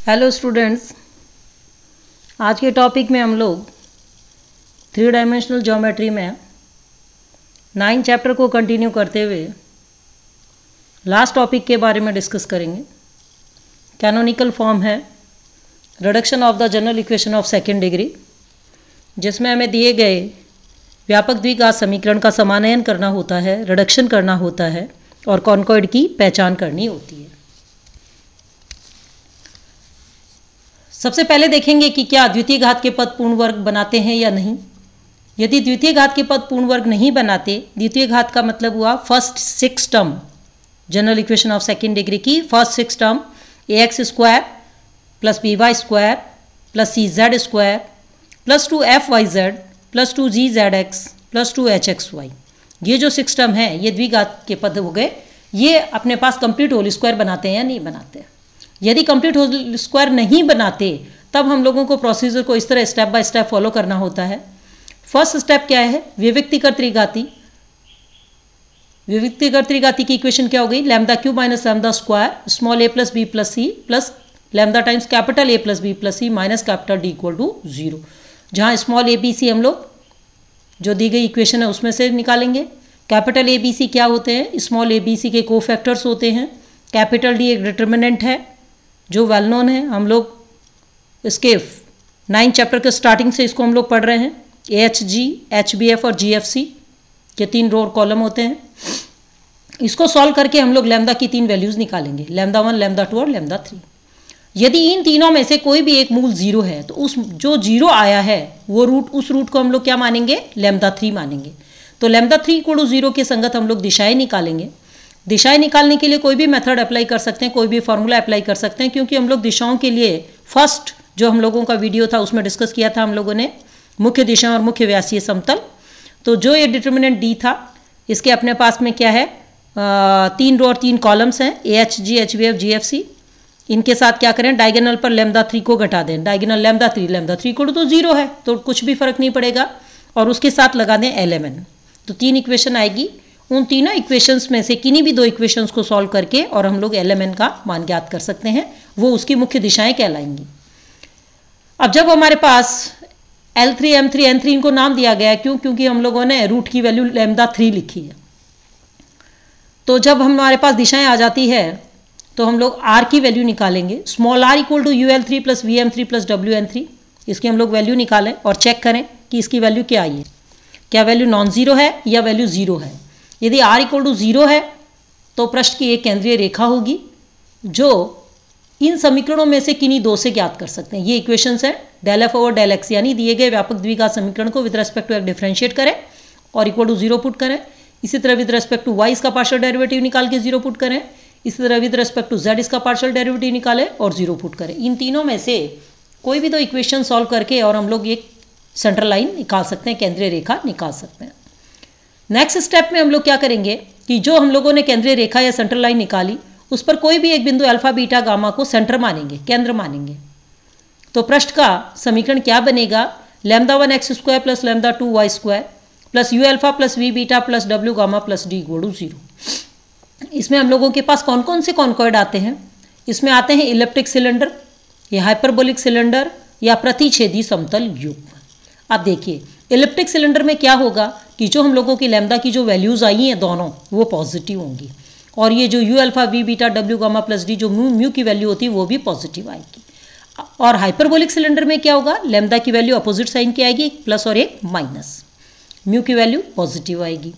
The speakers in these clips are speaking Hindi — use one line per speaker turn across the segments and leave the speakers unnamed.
हेलो स्टूडेंट्स, आज के टॉपिक में हम लोग 3 डायमेंशनल ज्योमेट्री में 9 चैप्टर को कंटिन्यू करते हुए लास्ट टॉपिक के बारे में डिस्कस करेंगे। कैनोनिकल फॉर्म है reduction of the general equation of second degree, जिसमें हमें दिए गए व्यापक द्विघात समीकरण का समानयन करना होता है, रिडक्शन करना होता है और कॉन्कॉर्ड की पहचान करनी होती है। सबसे पहले देखेंगे कि क्या द्वितीय घात के पद पूर्ण वर्ग बनाते हैं या नहीं। यदि द्वितीय घात के पद पूर्ण वर्ग नहीं बनाते, द्वितीय घात का मतलब हुआ first 6 term general equation of second degree की first 6 term ax square plus by square plus cz square plus 2fyz plus 2gzx plus 2hxy, ये जो 6 टर्म है ये द्विघात के पद हो गए। ये अपने पास कंप्लीट होल स्क्वायर बनाते हैं या नहीं बनाते। यदि कंप्लीट होल स्क्वायर नहीं बनाते तब हम लोगों को प्रोसीजर को इस तरह स्टेप बाय स्टेप फॉलो करना होता है। फर्स्ट स्टेप क्या है, विविक्तिकर त्रिघाती। विविक्तिकर त्रिघाती की इक्वेशन क्या हो गई, lambda cube minus lambda square small a plus B plus C plus lambda times capital A plus B plus C minus capital D equal to 0, जहाँ स्मॉल a b c हम लोग जो दी गई इक्वेशन है उसमें से निकालेंगे। कैपिटल A B C क्या होते हैं, स्मॉल a b c के कोफैक्टर्स होते हैं। कैपिटल D एक डिटर्मिनेंट है जो वेल नोन है, हम लोग इसके 9 चैप्टर के स्टार्टिंग से इसको हम लोग पढ़ रहे हैं। AHG, HBF और GFC के 3 रो और कॉलम होते हैं। इसको सॉल्व करके हम लोग लैम्डा की 3 वैल्यूज़ निकालेंगे, लैम्डा 1, लैम्डा 2 और लैम्डा 3। यदि इन तीनों में से कोई भी एक मूल 0 है तो उस जो 0 आया है वो उस रूट को हम लोग क्या मानेंगे, लैम्डा 3 मानेंगे। तो लैम्डा 3 इक्वल टू 0 के संगत हम लोग दिशाएं निकालेंगे। दिशाएं निकालने के लिए कोई भी मेथड अप्लाई कर सकते हैं, कोई भी फॉर्मूला अप्लाई कर सकते हैं, क्योंकि हम लोग दिशाओं के लिए फर्स्ट जो हम लोगों का वीडियो था उसमें डिस्कस किया था हम लोगों ने मुख्य दिशा और मुख्य व्यासीय समतल। तो जो ये डिटर्मिनेंट डी था इसके अपने पास में क्या है, 3 रो और 3 कॉलम्स हैं, AHG, HBF, GFC। इनके साथ क्या करें, डायगोनल पर लैम्डा 3 को घटा दें। डायगोनल लैम्डा 3 को तो 0 है तो कुछ भी फर्क नहीं पड़ेगा, और उसके साथ लगा दें LMN। तो 3 इक्वेशन आएगी। उन तीनों इक्वेशंस में से किन्हीं भी 2 इक्वेशंस को सॉल्व करके और हम लोग LMN का मान ज्ञात कर सकते हैं, वो उसकी मुख्य दिशाएं कहलाएंगी। अब जब हमारे पास L3, M3, N3 इनको नाम दिया गया, क्यों, क्योंकि हम लोगों ने रूट की वैल्यू लैम्डा 3 लिखी है। तो जब हमारे पास दिशाएं आ जाती है तो हम लोग R की वैल्यू निकालेंगे। Small r equal to UL3 plus VM3 plus WN3, इसकी हम लोग वैल्यू निकालें और चेक करें कि इसकी वैल्यू क्या आई है, क्या वैल्यू नॉन जीरो है या वैल्यू 0 है। यदि r इक्वल टू 0 है तो पृष्ठ की एक केंद्रीय रेखा होगी जो इन समीकरणों में से किन्हीं 2 से ज्ञात कर सकते हैं। ये इक्वेशंस हैं del f over del x, यानी दिए गए व्यापक द्विघात समीकरण को with respect to x differentiate करें और इक्वल टू 0 पुट करें। इसी तरह विद रेस्पेक्ट टू y इसका पार्शियल डेरिवेटिव निकाल के 0 पुट करें। इसी तरह विद रेस्पेक्ट टू z इसका पार्शियल डेरिवेटिव निकालें और 0 पुट करें। इन तीनों में से कोई भी 2 इक्वेशन सॉल्व करके और हम लोग एक सेंट्रल लाइन निकाल सकते हैं, केंद्रीय रेखा निकाल सकते हैं। नेक्स्ट स्टेप में हम लोग क्या करेंगे कि जो हम लोगों ने केंद्रीय रेखा या सेंट्रल लाइन निकाली उस पर कोई भी एक बिंदु अल्फा बीटा गामा को सेंटर मानेंगे, केंद्र मानेंगे। तो पृष्ठ का समीकरण क्या बनेगा, lambda 1 x square plus lambda 2 y square plus u alpha plus v beta plus डब्ल्यू gamma plus d equal to 0। इसमें हम लोगों के पास कौन कौन से कॉन्कॉर्ड आते हैं, इसमें आते हैं इलिप्टिक सिलेंडर या हाइपरबोलिक सिलेंडर या प्रतिच्छेदी समतल युग्म। अब देखिए इलिप्टिक सिलेंडर में क्या होगा कि जो हम लोगों की लैम्डा की जो वैल्यूज़ आई हैं दोनों वो पॉजिटिव होंगी, और ये जो यू अल्फा वी बीटा डब्ल्यू गामा प्लस डी जो म्यू की वैल्यू होती है वो भी पॉजिटिव आएगी। और हाइपरबोलिक सिलेंडर में क्या होगा, लैम्डा की वैल्यू अपोजिट साइन की आएगी, एक प्लस और एक माइनस, म्यू की वैल्यू पॉजिटिव आएगी।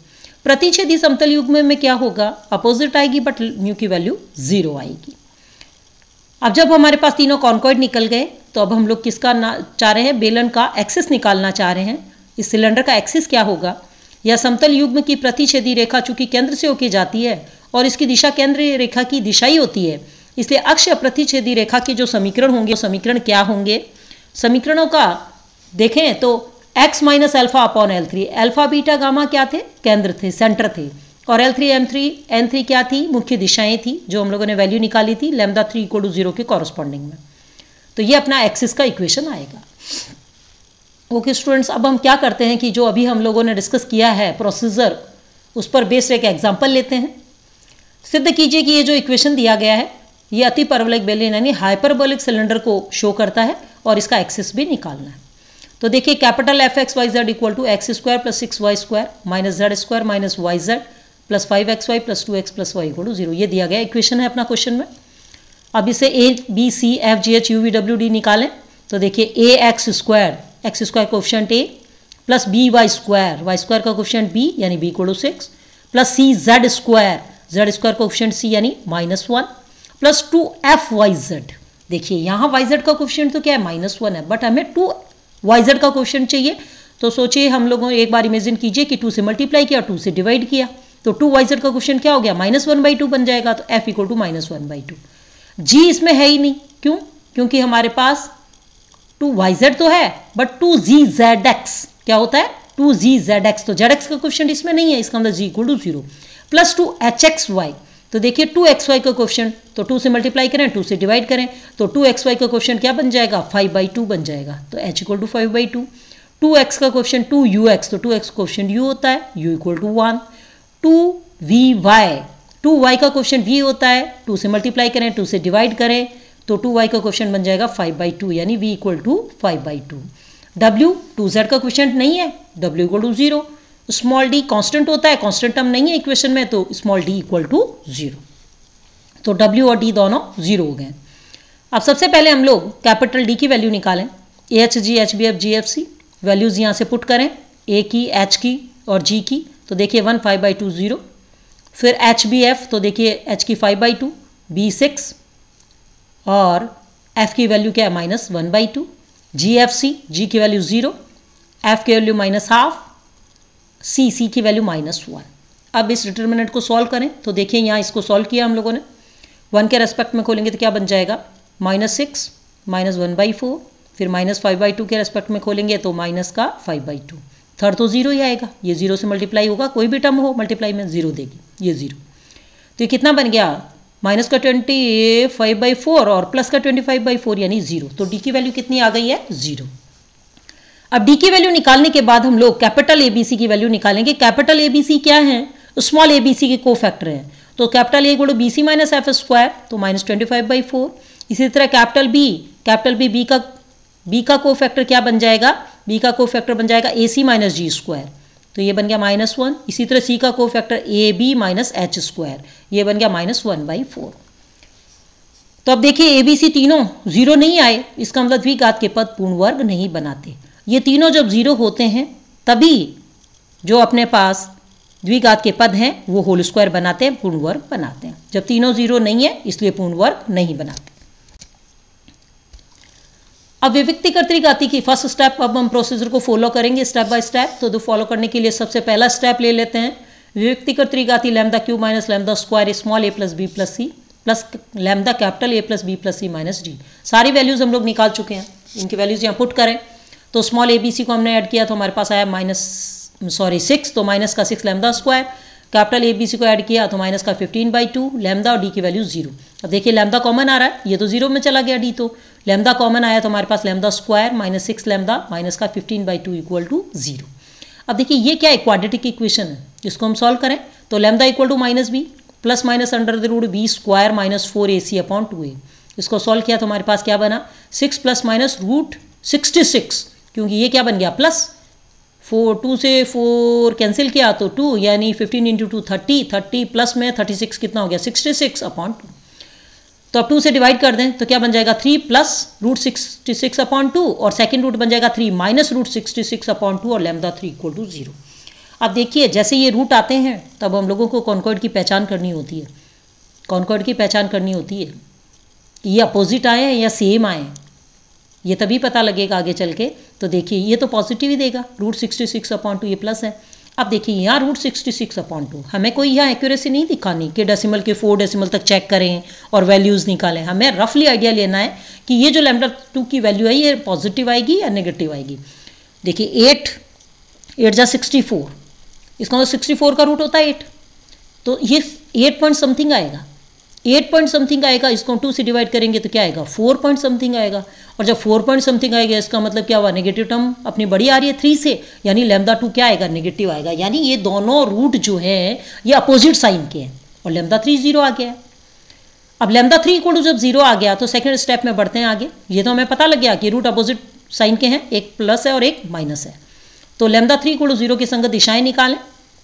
प्रतिच्छेदी समतल युग्म में क्या होगा, अपोजिट आएगी बट म्यू की वैल्यू 0 आएगी। अब जब हमारे पास तीनों कॉन्कॉर्ड निकल गए तो अब हम लोग किसका चाह रहे हैं, बेलन का एक्सिस निकालना चाह रहे हैं। इस सिलेंडर का एक्सिस क्या होगा, या समतल युग्म की प्रतिच्छेदी रेखा चूंकि केंद्र से होकर जाती है और इसकी दिशा केंद्रीय रेखा की दिशा ही होती है, इसलिए अक्ष या प्रतिच्छेदी रेखा के जो समीकरण होंगे वो समीकरण क्या होंगे। समीकरणों का देखें तो x minus alpha upon L3, alpha beta gamma क्या थे, केंद्र थे, सेंटर थे, और L3 M3 N3 क्या थी, मुख्य दिशाएं थी जो हम लोगों ने वैल्यू निकाली थी लैम्डा 3 इक्वल टू 0 के कॉरस्पॉन्डिंग में। तो ये अपना एक्सिस का इक्वेशन आएगा। ओके स्टूडेंट्स, अब हम क्या करते हैं कि जो अभी हम लोगों ने डिस्कस किया है प्रोसीजर, उस पर बेस्ड एक एग्जांपल लेते हैं। सिद्ध कीजिए कि ये जो इक्वेशन दिया गया है ये अति परवलयिक बेलन यानी हाइपरबोलिक सिलेंडर को शो करता है और इसका एक्सिस भी निकालना है। तो देखिए capital F x y z equal to x square plus 6y square minus z square minus y z plus 5xy plus 2x plus y equal to 0, ये दिया गया इक्वेशन है अपना क्वेश्चन में। अब इसे A B C F G H U V W D निकालें तो देखिए A X square coefficient A plus B Y square का कोफिशिएंट बी यानी B equal to 6 plus C Z square coefficient C यानी -1 प्लस 2 एफ वाई जेड। देखिए यहाँ वाई जेड का कोफिशिएंट तो क्या है -1 है, बट हमें 2 वाई जेड का कोफिशिएंट चाहिए। तो सोचिए हम लोगों एक बार इमेजिन कीजिए कि 2 से मल्टीप्लाई किया 2 से डिवाइड किया तो 2 वाई जेड का कोफिशिएंट क्या हो गया -1/2 बन जाएगा। तो एफ इक्वल टू -1/2। जी इसमें है ही नहीं, क्यों? क्योंकि हमारे पास 2 वाई जेड तो है बट 2 जी जेड एक्स क्या होता है 2 जी जेड एक्स, तो जेड एक्स का कोफिशिएंट इसमें नहीं है, इसका मतलब G equal to 0 plus 2 H X Y. तो देखिए 2xy का कोफिशिएंट तो 2 से मल्टीप्लाई करें 2 से डिवाइड करें तो 2xy का कोफिशिएंट क्या बन जाएगा 5/2 बन जाएगा। तो h इक्वल टू 5/2। 2x का कोफिशिएंट 2ux तो 2x कोफिशिएंट u होता है u इक्वल टू 1। 2y का कोफिशिएंट v होता है 2 से मल्टीप्लाई करें 2 से डिवाइड करें तो 2y का कोफिशिएंट बन जाएगा 5/2 यानी v equal to 5/2। w 2z का कोफिशिएंट नहीं है w equal to 0। Small d constant होता है, कांस्टेंट टर्म नहीं है इक्वेशन में तो स्मॉल डी इक्वल टू 0। तो w और d दोनों 0 हो गए। अब सबसे पहले हम लोग कैपिटल D की वैल्यू निकालें। H g h b f g f c values यहाँ से पुट करें, a की h की और g की। तो देखिए 1 5/2 0। फिर एच बी एफ तो देखिए h की 5/2 b 6 और f की वैल्यू क्या है -1/2। जी एफ सी g की वैल्यू 0, f की वैल्यू -12, सी की वैल्यू -1। अब इस डिटर्मिनेंट को सॉल्व करें तो देखिए यहाँ इसको सॉल्व किया हम लोगों ने, 1 के रेस्पेक्ट में खोलेंगे तो क्या बन जाएगा -6 -1/4, फिर -5/2 के रेस्पेक्ट में खोलेंगे तो -5/2। थर्ड तो 0 ही आएगा, ये 0 से मल्टीप्लाई होगा, कोई भी टर्म हो मल्टीप्लाई में 0 देगी, ये 0। तो ये कितना बन गया माइनस का 25/4 और प्लस का 25/4 यानी 0। तो डी की वैल्यू कितनी आ गई है 0। अब डी की वैल्यू निकालने के बाद हम लोग कैपिटल एबीसी की वैल्यू निकालेंगे। कैपिटल एबीसी क्या है स्मॉल एबीसी के कोफैक्टर हैं, तो capital A equal to bc minus f square तो -25/4। इसी तरह कैपिटल बी का कोफैक्टर क्या बन जाएगा, बी का कोफैक्टर बन जाएगा AC माइनस जी स्क्वायर तो ये बन गया -1। इसी तरह सी का cofactor AB minus H square ये बन गया -1/4। तो अब देखिए ABC तीनों 0 नहीं आए, इसका मतलब द्विघात के पद पूर्ण वर्ग नहीं बनाते। ये तीनों जब 0 होते हैं तभी जो अपने पास द्विघात के पद हैं वो होल स्क्वायर बनाते हैं, पूर्ण वर्ग बनाते हैं। जब तीनों 0 नहीं है इसलिए पूर्ण वर्ग नहीं बनाते। अब विविक्तिकर त्रिघाती की फर्स्ट स्टेप, अब हम प्रोसीजर को फॉलो करेंगे स्टेप बाय स्टेप। तो फॉलो करने के लिए सबसे पहला स्टेप ले लेते हैं, विविक्तिकर त्रिघाती lambda cube minus lambda square small a plus B plus C plus lambda capital A plus B plus C minus D. सारी वैल्यूज हम लोग निकाल चुके हैं, इनकी वैल्यूज यहाँ पुट करें तो स्मॉल ए बी सी को हमने ऐड किया तो हमारे पास आया 6 तो माइनस का 6 lambda square, capital A B C को ऐड किया तो माइनस का 15/2 लैम्डा और डी की वैल्यू 0। अब देखिए लैम्डा कॉमन आ रहा है, ये तो 0 में चला गया डी, तो लैम्डा कॉमन आया तो हमारे पास लैम्डा स्क्वायर -6 लैम्डा माइनस का 15/2 इक्वल टू 0। अब देखिए ये क्या है क्वाड्रेटिक इक्वेशन है, इसको हम सॉल्व करें तो lambda equal to -b plus minus under the root b square -4ac/2a। इसको सॉल्व किया तो हमारे पास क्या बना 6 प्लस माइनस रूट 66, क्योंकि ये क्या बन गया प्लस 2 से 4 कैंसिल किया तो 2 यानी 15 × 2 30 प्लस में 36 कितना हो गया 66/2। तो अब 2 से डिवाइड कर दें तो क्या बन जाएगा 3 प्लस रूट 66/2 और सेकंड रूट बन जाएगा 3 माइनस रूट 66/2 और लैम्डा 3 इक्वल टू 0। अब देखिए जैसे ये रूट आते हैं तब हम लोगों को कॉन्कॉर्ड की पहचान करनी होती है, कॉन्कॉर्ड की पहचान करनी होती है ये अपोजिट आए हैं या सेम आए हैं, ये तभी पता लगेगा आगे चल के। तो देखिए ये तो पॉजिटिव ही देगा, रूट 66/2 ये प्लस है। अब देखिए यहाँ रूट 66/2 हमें कोई यहाँ एक्यूरेसी नहीं दिखानी कि डेसिमल के 4 डेसिमल तक चेक करें और वैल्यूज़ निकालें, हमें रफली आइडिया लेना है कि ये जो लैम्डा 2 की वैल्यू है ये पॉजिटिव आएगी या नेगेटिव आएगी। देखिए 8 जा 64, इसका मतलब 64 का रूट होता है 8, तो ये 8 पॉइंट समथिंग आएगा, 8 पॉइंट समथिंग आएगा। इसको 2 से डिवाइड करेंगे तो क्या आएगा 4 पॉइंट समथिंग आएगा, और जब 4 पॉइंट समथिंग आएगा इसका मतलब क्या हुआ नेगेटिव टर्म अपनी बड़ी आ रही है 3 से, यानी लैम्डा 2 क्या आएगा नेगेटिव आएगा, यानी ये दोनों रूट जो है ये अपोजिट साइन के हैं और लैम्डा 3 0 आ गया है। अब लैम्डा 3 इक्वल टू जब 0 आ गया तो सेकंड स्टेप में बढ़ते हैं आगे। ये तो हमें पता लग गया कि रूट अपोजिट साइन के हैं, एक प्लस है और एक माइनस है। तो लैम्डा 3 इक्वल टू 0 की संगत दिशाएं निकालें।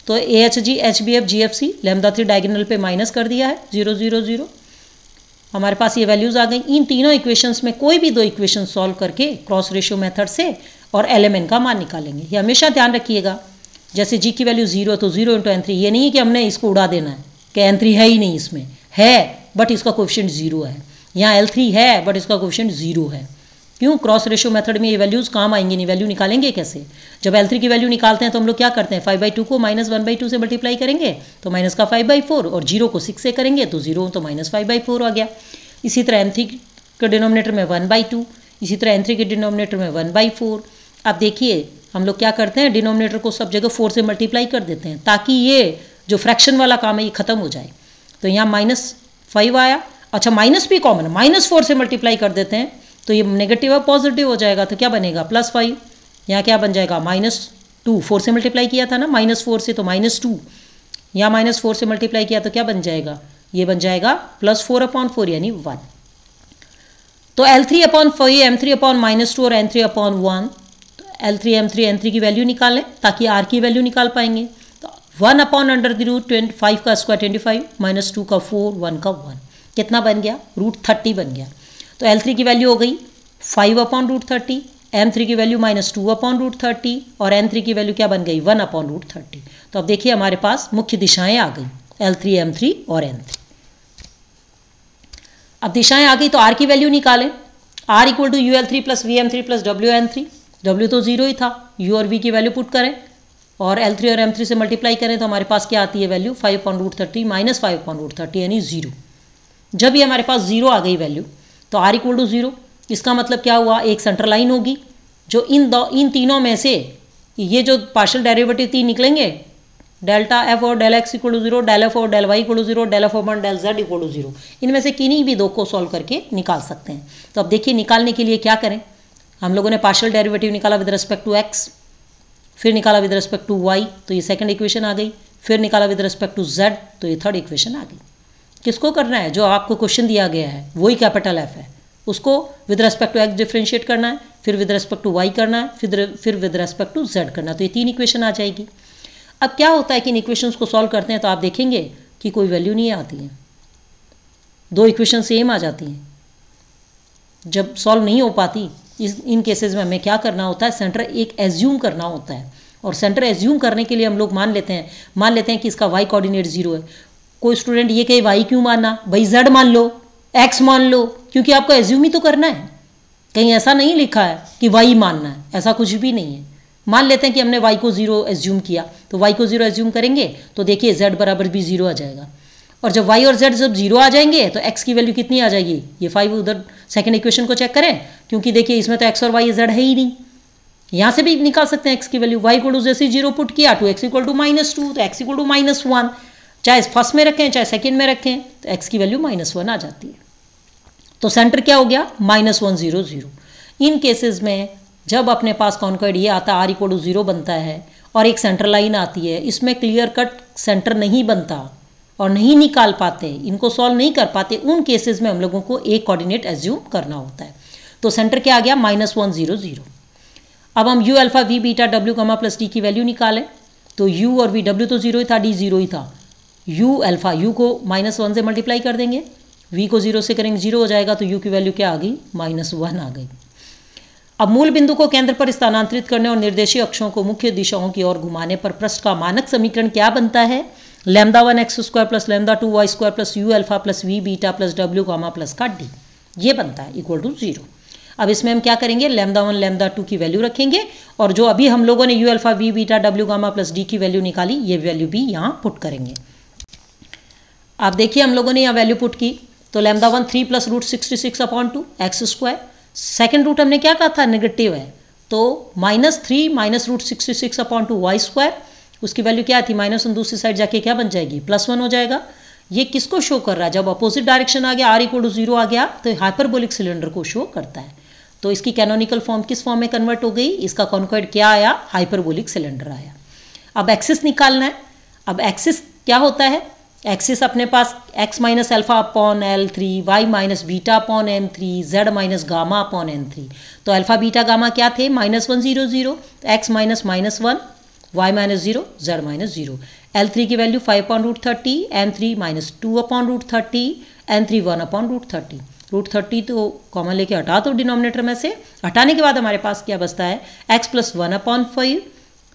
तो AHG HBF GFC lambda 3 diagonal पे माइनस कर दिया है 0 0 0। हमारे पास ये वैल्यूज आ गई। इन तीनों इक्वेशंस में कोई भी दो इक्वेशन सॉल्व करके क्रॉस रेशियो मेथड से और LMN का मान निकालेंगे। ये हमेशा ध्यान रखिएगा। जैसे जी की वैल्यू 0 तो 0 × N3, ये नहीं है कि हमने इसको उड़ा देना है कि N3 है ही नहीं, इसमें है बट इसका कोएफिशिएंट 0 है। यहाँ L3 है बट इसका कोएफिशिएंट 0 है। क्यों? क्रॉस रेशियो मेथड में ये वैल्यूज काम आएंगी नहीं। वैल्यू निकालेंगे कैसे? जब L3 की वैल्यू निकालते हैं तो हम लोग क्या करते हैं, 5/2 को -1/2 से मल्टीप्लाई करेंगे तो माइनस का 5/4, और 0 को 6 से करेंगे तो 0 तो -5/4 आ गया। इसी तरह M3 के डिनोमिनेटर में 1/2, इसी तरह N3 के डिनोमिनेटर में 1/4। अब देखिए हम लोग क्या करते हैं, डिनोमिनेटर को सब जगह 4 से मल्टीप्लाई कर देते हैं ताकि ये जो फ्रैक्शन वाला काम है ये खत्म हो जाए। तो यहाँ -5 आया। अच्छा, माइनस भी कॉमन है, -4 से मल्टीप्लाई कर देते हैं तो ये नेगेटिव है पॉजिटिव हो जाएगा। तो क्या बनेगा, +5। यहाँ क्या बन जाएगा, -2, 4 से मल्टीप्लाई किया था ना -4 से, तो -2। यहाँ -4 से मल्टीप्लाई किया तो क्या बन जाएगा, ये बन जाएगा +4/4 यानी 1। तो L3/5, M3/-2 और N3/1। तो L3 M3 N3 की वैल्यू निकालें ताकि R की वैल्यू निकाल पाएंगे। तो 1/√5 का स्क्वायर 25, -2 का 4, 1 का 1, कितना बन गया, √30 बन गया। तो L3 की वैल्यू हो गई 5/√30, M3 की वैल्यू -2/√30 और N3 की वैल्यू क्या बन गई, 1/√30। तो अब देखिए हमारे पास मुख्य दिशाएं आ गई, L3 M3 और N3। अब दिशाएं आ गई तो R की वैल्यू निकालें। R = UL3 + VM3 + WN3। W तो 0 ही था, U और V की वैल्यू पुट करें और L3 और M3 से मल्टीप्लाई करें तो हमारे पास क्या आती है वैल्यू, 5/√30 -5/√30 यानी 0। जब ये हमारे पास 0 आ गई वैल्यू तो R = 0। इसका मतलब क्या हुआ, एक सेंटर लाइन होगी जो इन तीनों में से ये जो पार्शियल डेरिवेटिव 3 निकलेंगे, डेल्टा F और डेल X = 0, डेल F और डेल Y = 0, डेल F और डेल Z = 0। इनमें से किन्हीं भी दो को सॉल्व करके निकाल सकते हैं। तो अब देखिए निकालने के लिए क्या करें, हम लोगों ने पार्शियल डेरिवेटिव निकाला विद रिस्पेक्ट टू X, फिर निकाला विद रिस्पेक्ट टू Y, तो ये सेकंड इक्वेशन आ गई। फिर निकाला विद रिस्पेक्ट टू Z, तो ये थर्ड इक्वेशन आ गई। किसको करना है, जो आपको क्वेश्चन दिया गया है वही कैपिटल F है, उसको with respect to X differentiate करना है, फिर विद रिस्पेक्ट टू Y करना है, फिर विद रिस्पेक्ट टू Z करना है। तो ये 3 इक्वेशन आ जाएगी। अब क्या होता है कि इन इक्वेशंस को सॉल्व करते हैं तो आप देखेंगे कि कोई वैल्यू नहीं आती है, 2 इक्वेशन सेम आ जाती हैं। जब सॉल्व नहीं हो पाती इन केसेस में हमें क्या करना होता है, सेंटर एक एज्यूम करना होता है। और सेंटर एज्यूम करने के लिए हम लोग मान लेते हैं कि इसका y कोऑर्डिनेट 0 है। कोई स्टूडेंट ये कहे y क्यों मानना, भाई z मान लो, x मान लो, क्योंकि आपको एज्यूम ही तो करना है। कहीं ऐसा नहीं लिखा है कि y मानना है, ऐसा कुछ भी नहीं है। मान लेते हैं कि हमने y को 0 एज्यूम किया, तो y को 0 एज्यूम करेंगे तो देखिए z बराबर भी 0 आ जाएगा। और जब y और z जब 0 आ जाएंगे तो x की वैल्यू कितनी आ जाएगी, ये 5 उधर सेकंड इक्वेशन को चेक करें, क्योंकि देखिए इसमें तो x और y z है ही नहीं। यहाँ से भी निकाल सकते हैं x की वैल्यू, y को जैसे 0 पुट किया तो x = -2, तो x = -1, चाहे फर्स्ट में रखें चाहे सेकंड में रखें तो x की वैल्यू -1 आ जाती है। तो सेंटर क्या हो गया, -1 0 0। इन केसेस में जब अपने पास कॉन्कॉर्ड ये आता है R = 0 बनता है और एक सेंटर लाइन आती है, इसमें क्लियर कट सेंटर नहीं बनता और नहीं निकाल पाते, इनको सॉल्व नहीं कर पाते, उन केसेस में हम लोगों को एक कोऑर्डिनेट एज्यूम करना होता है। तो सेंटर क्या आ गया, -1 0 0। अब हम U α V β W, + D की वैल्यू निकालें। तो U और V, W तो 0 ही था, D 0 ही था। U α, U को -1 से मल्टीप्लाई कर देंगे, V को 0 से करेंगे 0 हो जाएगा, तो U की वैल्यू क्या आ गई, -1 आ गई। अब मूल बिंदु को केंद्र पर स्थानांतरित करने और निर्देशीय अक्षों को मुख्य दिशाओं की ओर घुमाने पर पृष्ठ का मानक समीकरण क्या बनता है, λ1x² + λ2y² + U α + V β + W, + का D, ये बनता है = 0। अब इसमें हम क्या करेंगे, λ1 λ2 की वैल्यू रखेंगे और जो अभी हम लोगों ने U α V β W, + D की वैल्यू निकाली, ये वैल्यू भी यहाँ पुट करेंगे। आप देखिए हम लोगों ने यहाँ वैल्यू पुट की, तो λ1 3 + √66/2 x²। सेकेंड रूट हमने क्या कहा था, नेगेटिव है, तो -3 - √66/2 y², उसकी वैल्यू क्या थी, -1 दूसरी साइड जाके क्या बन जाएगी, +1 हो जाएगा। ये किसको शो कर रहा है, जब अपोजिट डायरेक्शन आ गया R = 0 आ गया तो हाइपरबोलिक सिलेंडर को शो करता है। तो इसकी कैनोनिकल फॉर्म किस फॉर्म में कन्वर्ट हो गई, इसका कॉन्कॉर्ड क्या आया, हाइपरबोलिक सिलेंडर आया। अब एक्सिस निकालना है। अब एक्सिस क्या होता है, एक्सिस अपने पास x minus alpha upon L3, y minus beta upon M3, z minus gamma upon N3। तो अल्फा बीटा गामा क्या थे? -1 0 0, x minus -1, y minus 0, z minus 0। L3 की वैल्यू 5/√30, M3 माइनस 2/√30, N3 1/√30। √30 तो कॉमन लेके हटा दो डिनोमिनेटर में से। हटाने के बाद हमारे पास क्या बचता है? x plus 1/5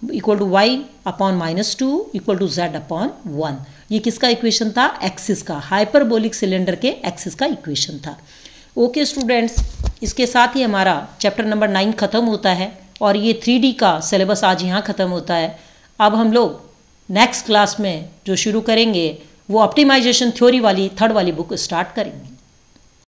equal to y upon -2 equal to z upon 1। ये किसका इक्वेशन था? एक्सिस का, हाइपरबोलिक सिलेंडर के एक्सिस का इक्वेशन था। ओके स्टूडेंट्स, इसके साथ ही हमारा चैप्टर नंबर 9 खत्म होता है और ये 3D का सिलेबस आज यहाँ ख़त्म होता है। अब हम लोग नेक्स्ट क्लास में जो शुरू करेंगे वो ऑप्टिमाइजेशन थ्योरी वाली 3rd वाली बुक स्टार्ट करेंगे।